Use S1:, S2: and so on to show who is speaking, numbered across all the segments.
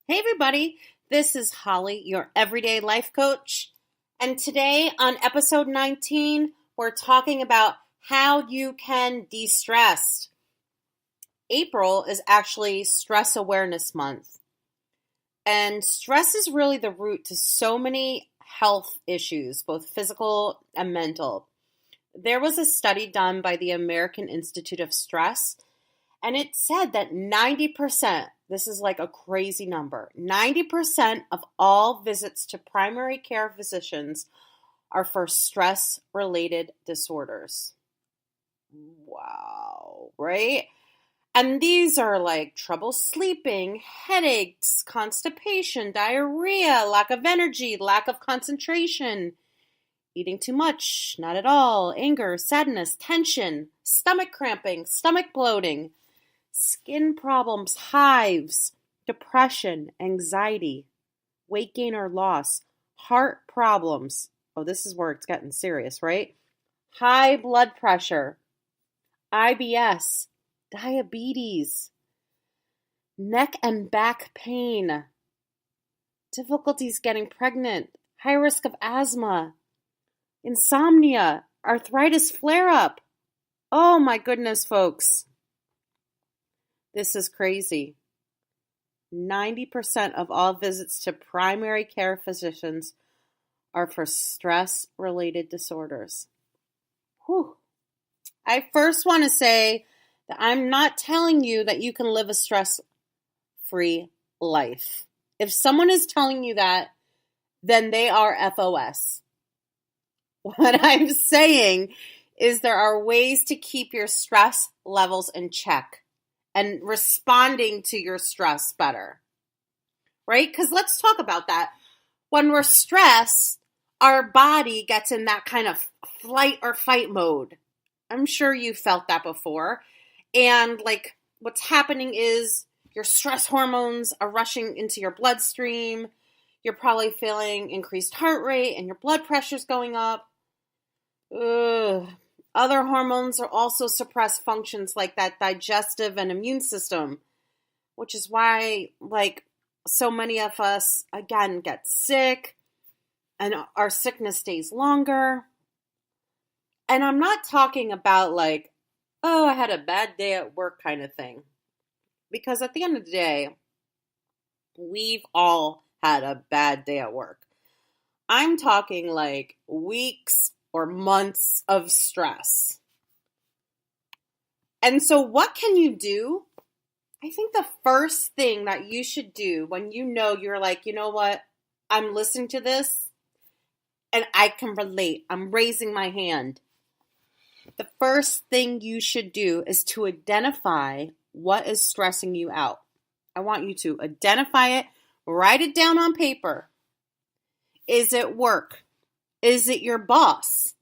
S1: Hey, everybody. This is Holly, your everyday life coach. And today on episode 19, we're talking about how you can de-stress. April is actually Stress Awareness Month. And stress is really the root to so many health issues, both physical and mental. There was a study done by the American Institute of Stress, and it said that 90%, this is like a crazy number, 90% of all visits to primary care physicians are for stress-related disorders. Wow, right? And these are like trouble sleeping, headaches, constipation, diarrhea, lack of energy, lack of concentration, eating too much, not at all, anger, sadness, tension, stomach cramping, stomach bloating, skin problems, hives, depression, anxiety, weight gain or loss, heart problems. Oh, this is where it's getting serious, right? High blood pressure, IBS, diabetes, neck and back pain, difficulties getting pregnant, high risk of asthma, insomnia, arthritis flare-up. Oh my goodness, folks. This is crazy. 90% of all visits to primary care physicians are for stress-related disorders. Whew. I first want to say that I'm not telling you that you can live a stress-free life. If someone is telling you that, then they are FOS. What I'm saying is there are ways to keep your stress levels in check and responding to your stress better, right? Because let's talk about that. When we're stressed, our body gets in that kind of flight or fight mode. I'm sure you felt that before. And like what's happening is your stress hormones are rushing into your bloodstream. You're probably feeling increased heart rate and your blood pressure's going up. Ugh. Other hormones are also suppress functions like that digestive and immune system, which is why like so many of us, again, get sick and our sickness stays longer. And I'm not talking about like, oh, I had a bad day at work kind of thing. Because at the end of the day, we've all had a bad day at work. I'm talking like weeks or months of stress. And so what can you do? I think the first thing that you should do when you know you're like, you know what, I'm listening to this and I can relate. I'm raising my hand. The first thing you should do is to identify what is stressing you out. I want you to identify it, write it down on paper. Is it work? Is it your boss?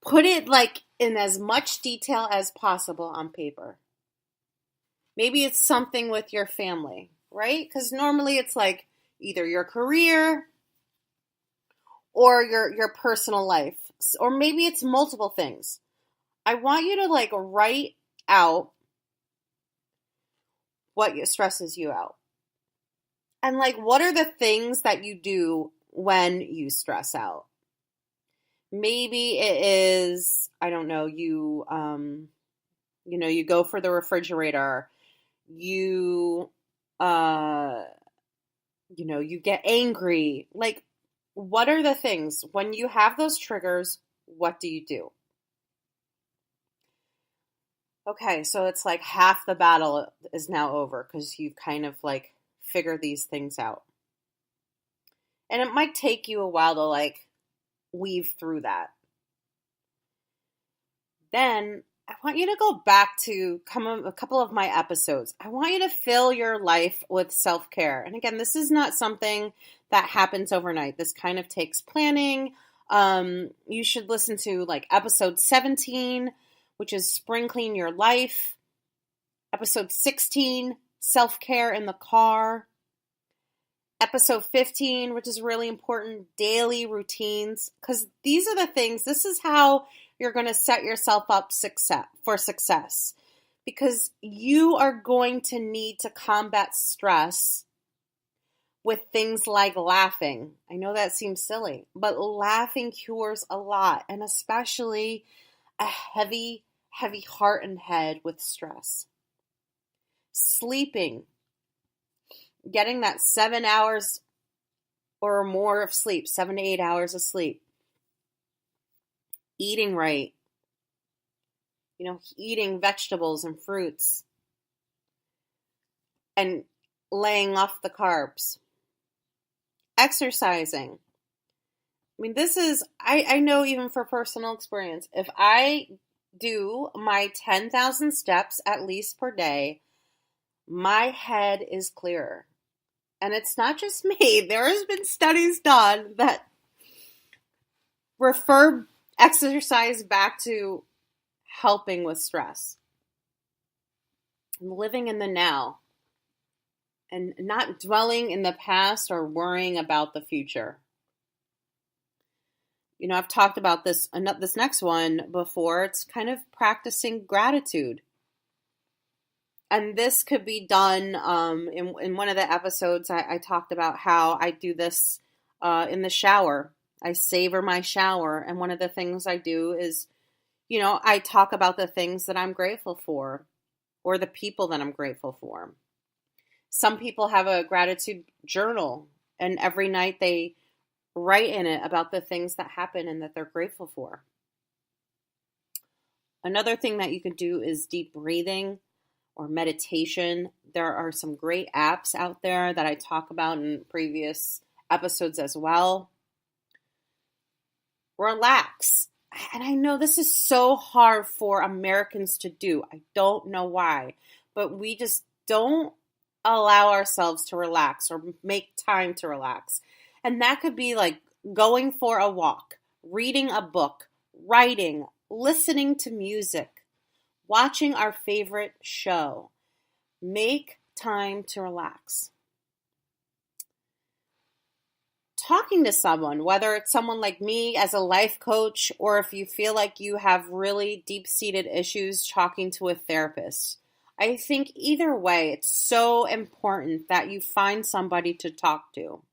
S1: Put it like in as much detail as possible on paper. Maybe it's something with your family, right? Because normally it's like either your career or your personal life. Or maybe it's multiple things. I want you to like write out what stresses you out. And like, what are the things that you do when you stress out? Maybe it is, I don't know, you go for the refrigerator, you get angry. Like, what are the things when you have those triggers? What do you do? Okay, so it's like half the battle is now over because you've kind of like figured these things out. And it might take you a while to like weave through that. Then I want you to go back to a couple of my episodes. I want you to fill your life with self-care. And again, this is not something that happens overnight. This kind of takes planning. You should listen to like episode 17, which is Spring Clean Your Life. Episode 16, Self-Care in the Car. Episode 15, which is really important, daily routines. Because these are the things, this is how you're going to set yourself up for success. Because you are going to need to combat stress with things like laughing. I know that seems silly, but laughing cures a lot, and especially a heavy, heavy heart and head with stress. Sleeping, getting that 7 hours or more of sleep, 7 to 8 hours of sleep. Eating right, eating vegetables and fruits, and laying off the carbs. Exercising. I mean, I know even for personal experience, if I do my 10,000 steps at least per day, my head is clearer. And it's not just me. There has been studies done that refer exercise back to helping with stress. And living in the now. And not dwelling in the past or worrying about the future. I've talked about this next one before. It's kind of practicing gratitude. And this could be done in one of the episodes. I talked about how I do this in the shower. I savor my shower. And one of the things I do is, I talk about the things that I'm grateful for or the people that I'm grateful for. Some people have a gratitude journal, and every night they write in it about the things that happen and that they're grateful for. Another thing that you can do is deep breathing or meditation. There are some great apps out there that I talk about in previous episodes as well. Relax. And I know this is so hard for Americans to do. I don't know why, but we just don't allow ourselves to relax or make time to relax. And that could be like going for a walk, reading a book, writing, listening to music, watching our favorite show. Make time to relax. Talking to someone, whether it's someone like me as a life coach, or if you feel like you have really deep-seated issues, talking to a therapist. I think either way, it's so important that you find somebody to talk to.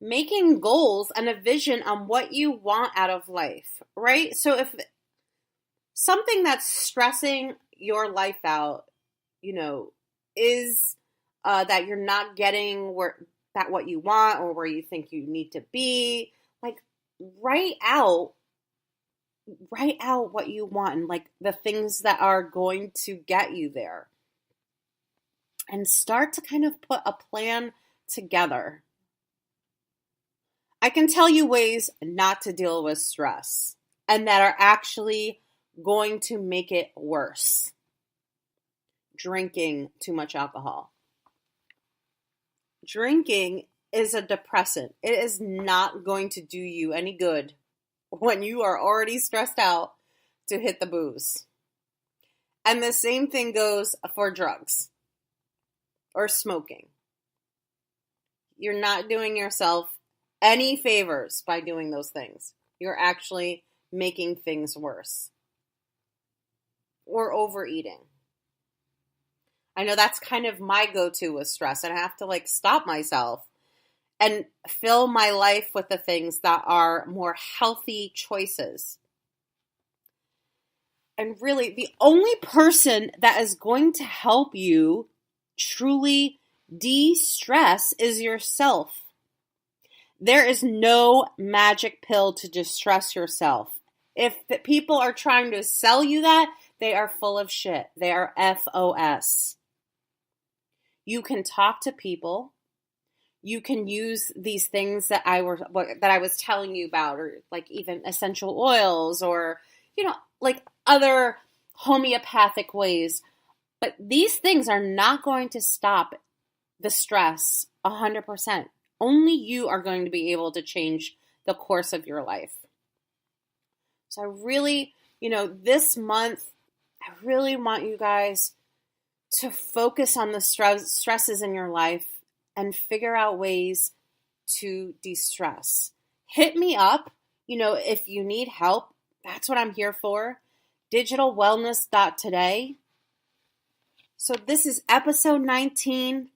S1: Making goals and a vision on what you want out of life, right? So if something that's stressing your life out, is that you're not getting what you want or where you think you need to be, like write out what you want and like the things that are going to get you there. And start to kind of put a plan together. I can tell you ways not to deal with stress and that are actually going to make it worse. Drinking too much alcohol. Drinking is a depressant. It is not going to do you any good when you are already stressed out to hit the booze. And the same thing goes for drugs or smoking. You're not doing yourself any favors by doing those things. You're actually making things worse. Or overeating. I know that's kind of my go-to with stress, and I have to stop myself and fill my life with the things that are more healthy choices. And really, the only person that is going to help you truly de-stress is yourself. There is no magic pill to distress yourself. If the people are trying to sell you that, they are full of shit. They are FOS. You can talk to people. You can use these things that I was telling you about, or even essential oils, or other homeopathic ways. But these things are not going to stop the stress 100%. Only you are going to be able to change the course of your life. So I really, this month, I really want you guys to focus on the stresses in your life and figure out ways to de-stress. Hit me up, if you need help. That's what I'm here for. digitalwellness.today. So this is episode 19.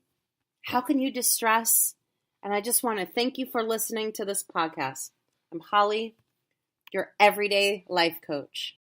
S1: How can you distress? And I just want to thank you for listening to this podcast. I'm Holly, your everyday life coach.